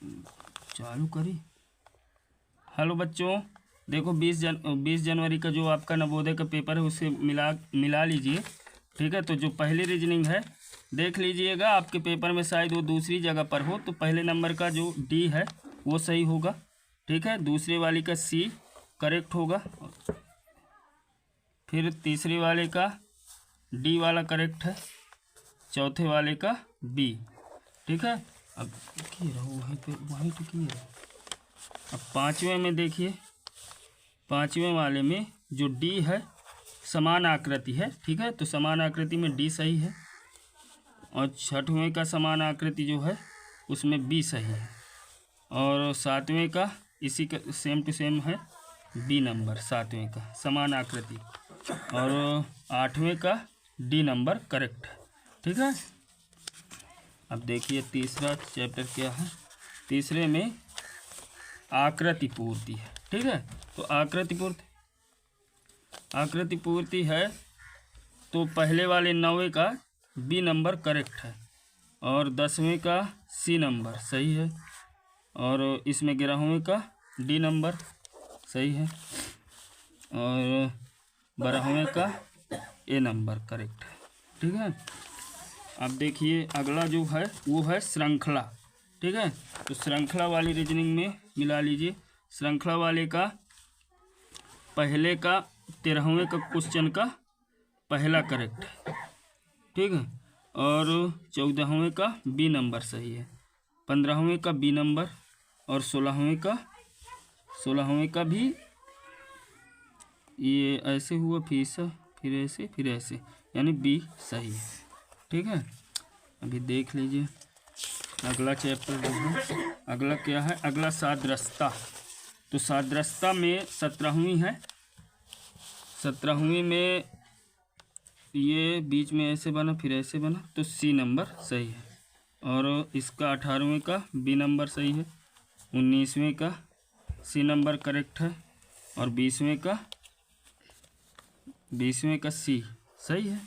चालू करी। हेलो बच्चों, देखो 20 जनवरी का जो आपका नवोदय का पेपर है उससे मिला लीजिए। ठीक है, तो जो पहली रीजनिंग है देख लीजिएगा, आपके पेपर में शायद वो दूसरी जगह पर हो, तो पहले नंबर का जो डी है वो सही होगा। ठीक है, दूसरे वाली का सी करेक्ट होगा, फिर तीसरे वाले का डी वाला करेक्ट है, चौथे वाले का बी। ठीक है, अब किए रहो वहीं तो किए रहो। अब पाँचवें में देखिए, पाँचवें वाले में जो डी है समान आकृति है। ठीक है, तो समान आकृति में डी सही है, और छठवें का समान आकृति जो है उसमें बी सही है, और सातवें का इसी का सेम टू सेम है बी नंबर, सातवें का समान आकृति, और आठवें का डी नंबर करेक्ट है। ठीक है, अब देखिए तीसरा चैप्टर क्या है। तीसरे में आकृति पूर्ति है। ठीक है, तो आकृति पूर्ति है, तो पहले वाले 9वें का बी नंबर करेक्ट है, और 10वें का सी नंबर सही है, और इसमें 11वें का डी नंबर सही है, और 12वें का ए नंबर करेक्ट है। ठीक है, अब देखिए अगला जो है वो है श्रृंखला। ठीक है, तो श्रृंखला वाली रीजनिंग में मिला लीजिए। श्रृंखला वाले का पहले का 13वें का क्वेश्चन का पहला करेक्ट है। ठीक है, और 14वें का बी नंबर सही है, 15वें का बी नंबर, और 16वें का भी ये ऐसे हुआ, फिर ऐसे यानी बी सही है। ठीक है, अभी देख लीजिए अगला चैप्टर जो है। अगला क्या है? अगला सादृश्यता। तो सादृश्यता में 17वीं है। 17वीं में ये बीच में ऐसे बना फिर ऐसे बना, तो सी नंबर सही है, और इसका 18वें का बी नंबर सही है, 19वें का सी नंबर करेक्ट है, और 20वें का सी सही है।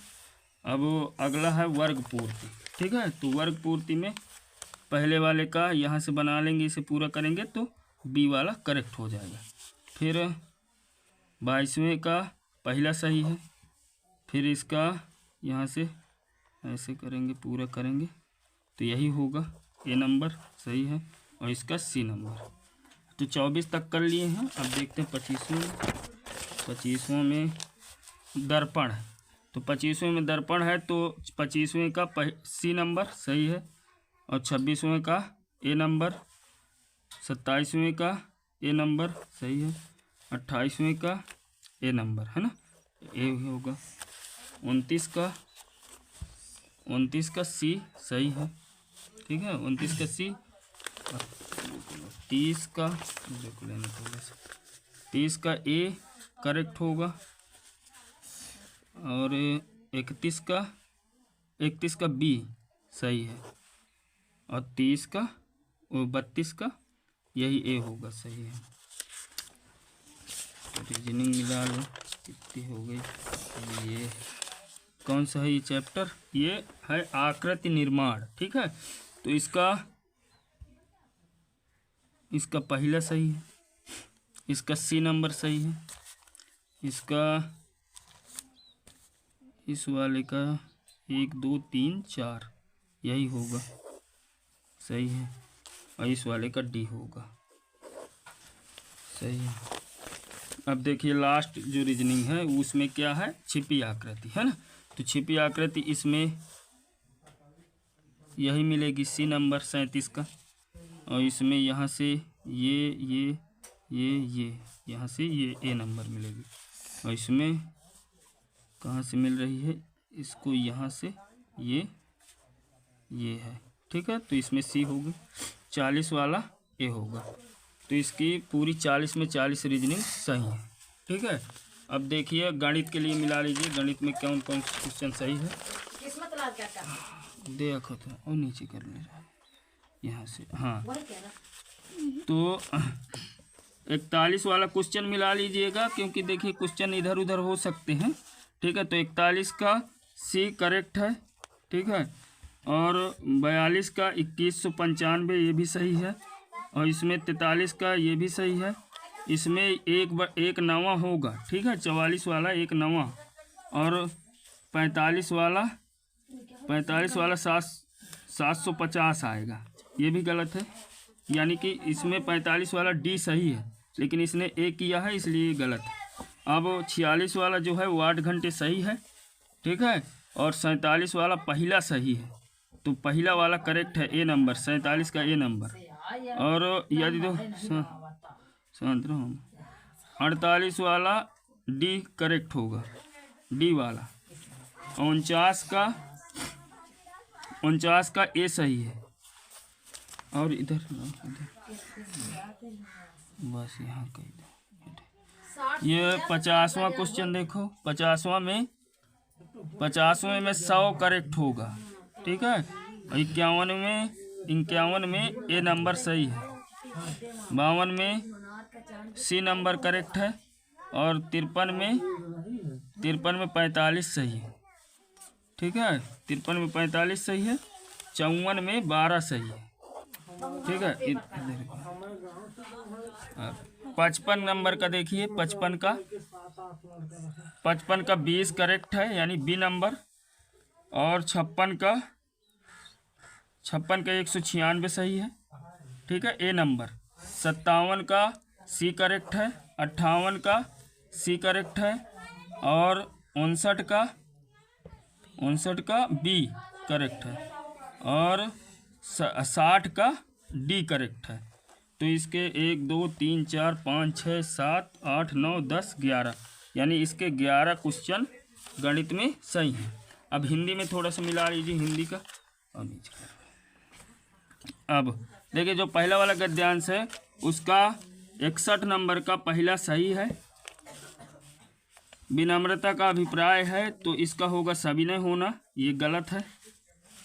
अब अगला है वर्ग पूर्ति। ठीक है, तो वर्ग पूर्ति में पहले वाले का यहाँ से बना लेंगे, इसे पूरा करेंगे तो बी वाला करेक्ट हो जाएगा। फिर 22वें का पहला सही है, फिर इसका यहाँ से ऐसे करेंगे, पूरा करेंगे तो यही होगा, ए नंबर सही है, और इसका सी नंबर। तो 24 तक कर लिए हैं। अब देखते हैं 25वें में दर्पण है। तो 25वें में दर्पण है, तो 25वें का सी नंबर सही है, और 26वें का ए नंबर, 27वें का ए नंबर सही है, 28वें का ए नंबर है ना, ए होगा, 29 का सी सही है। ठीक है, 29 का सी, 30 का देखो लेना थोड़ा सा, 30 का ए करेक्ट होगा, और 31 का बी सही है, और 32 का यही ए होगा सही है। तो रीजनिंग मिला लो कितनी हो गई। ये कौन सा है ये चैप्टर? ये है आकृति निर्माण। ठीक है, तो इसका पहला सही है, इसका सी नंबर सही है, इसका इस वाले का 1 2 3 4 यही होगा सही है, और इस वाले का डी होगा सही है। अब देखिए लास्ट जो रीजनिंग है उसमें क्या है? छिपी आकृति है ना। तो छिपी आकृति इसमें यही मिलेगी, सी नंबर 37 का, और इसमें यहाँ से ये यहाँ से ये ए नंबर मिलेगी, और इसमें कहाँ से मिल रही है? इसको यहाँ से ये है। ठीक है, तो इसमें सी होगी, 40 वाला ए होगा। तो इसकी पूरी 40 में 40 रीजनिंग सही है। ठीक है, अब देखिए गणित के लिए मिला लीजिए, गणित में कौन कौन क्वेश्चन सही है। देखो तो और नीचे कर ले रहा है यहाँ से, हाँ। तो 41 वाला क्वेश्चन मिला लीजिएगा, क्योंकि देखिए क्वेश्चन इधर उधर हो सकते हैं। ठीक है, तो 41 का सी करेक्ट है। ठीक है, और 42 का 2195 ये भी सही है, और इसमें 43 का ये भी सही है। इसमें एक नवा होगा, ठीक है, 44 वाला एक नवा, और 45 वाला 750 आएगा, ये भी गलत है। यानी कि इसमें 45 वाला डी सही है, लेकिन इसने ए किया है इसलिए गलत है। अब 46 वाला जो है वो 8 घंटे सही है, ठीक है, और 47 वाला पहला सही है, तो पहला वाला करेक्ट है, ए नंबर 47 का ए नंबर। और यदि तो 48 वाला डी करेक्ट होगा, डी वाला। 49 का ए सही है। और इधर बस यहाँ कहीं ये 50वां क्वेश्चन देखो। 50वां में 100 करेक्ट होगा, ठीक है। 51 में ए नंबर सही है। 52 में सी नंबर करेक्ट है। और 53 में 45 सही है, ठीक है। 53 में 45 सही है। 54 में 12 सही है, ठीक है। 55 नंबर का देखिए, 55 का 20 करेक्ट है, यानी बी नंबर। और 56 का 196 सही है, ठीक है, ए नंबर। 57 का सी करेक्ट है। 58 का सी करेक्ट है। और 59 का बी करेक्ट है। और 60 का डी करेक्ट है। तो इसके 1 2 3 4 5 6 7 8 9 10 11, यानी इसके 11 क्वेश्चन गणित में सही हैं। अब हिंदी में थोड़ा सा मिला लीजिए हिंदी का। अब देखिए, जो पहला वाला गद्यांश है उसका 61 नंबर का पहला सही है। विनम्रता का अभिप्राय है, तो इसका होगा सविनय होना, ये गलत है,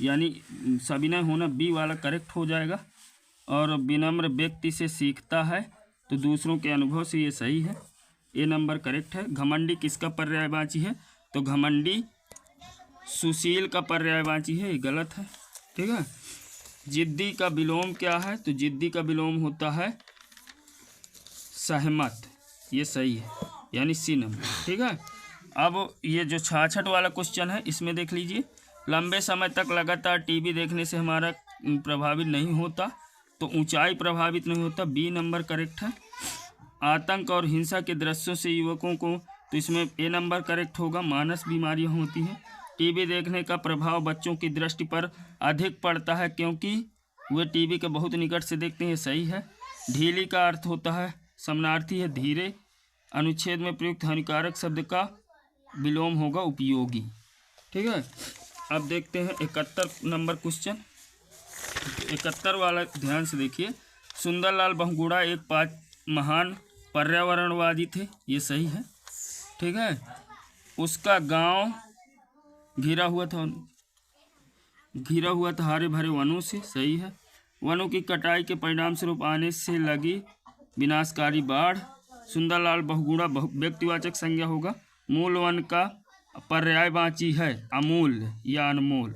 यानी सविनय होना बी वाला करेक्ट हो जाएगा। और विनम्र व्यक्ति से सीखता है, तो दूसरों के अनुभव से ये सही है, ए नंबर करेक्ट है। घमंडी किसका पर्यायवाची है, तो घमंडी सुशील का पर्यायवाची है, ये गलत है, ठीक है। जिद्दी का विलोम क्या है, तो जिद्दी का विलोम होता है सहमत, ये सही है, यानी सी नंबर, ठीक है। अब ये जो 66 वाला क्वेश्चन है, इसमें देख लीजिए। लंबे समय तक लगातार टीवी देखने से हमारा प्रभावित नहीं होता, तो ऊंचाई प्रभावित नहीं होता, बी नंबर करेक्ट है। आतंक और हिंसा के दृश्यों से युवकों को, तो इसमें ए नंबर करेक्ट होगा, मानस बीमारियां होती हैं। टीवी देखने का प्रभाव बच्चों की दृष्टि पर अधिक पड़ता है, क्योंकि वे टीवी के बहुत निकट से देखते हैं, सही है। ढीली का अर्थ होता है समानार्थी है, धीरे। अनुच्छेद में प्रयुक्त हानिकारक शब्द का विलोम होगा उपयोगी, ठीक है। अब देखते हैं 71 नंबर क्वेश्चन। 71 वाला ध्यान से देखिए। सुंदरलाल बहुगुणा एक महान पर्यावरणवादी थे, ये सही है, ठीक है। उसका गांव घिरा हुआ था हरे भरे वनों से, सही है। वनों की कटाई के परिणाम स्वरूप आने से लगी विनाशकारी बाढ़। सुंदरलाल बहुगुणा व्यक्तिवाचक संज्ञा होगा। मूल वन का पर्यायवाची है अमूल्य या अनमोल,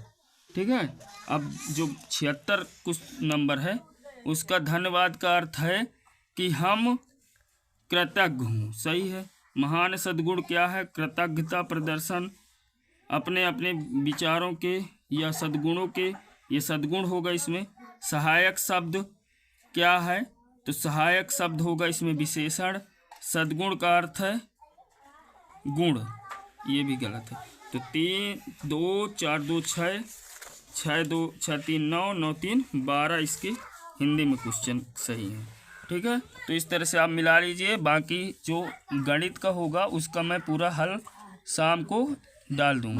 ठीक है। अब जो 76 कुछ नंबर है, उसका धन्यवाद का अर्थ है कि हम कृतज्ञ हूँ, सही है। महान सद्गुण क्या है, कृतज्ञता प्रदर्शन अपने अपने विचारों के या सद्गुणों के, ये सद्गुण होगा इसमें। सहायक शब्द क्या है, तो सहायक शब्द होगा इसमें विशेषण। सद्गुण का अर्थ है गुण, ये भी गलत है। तो 3 2 4 2 6 6 2 6 3 9 9 3 12 इसके हिंदी में क्वेश्चन सही है, ठीक है। तो इस तरह से आप मिला लीजिए। बाकी जो गणित का होगा उसका मैं पूरा हल शाम को डाल दूँगा।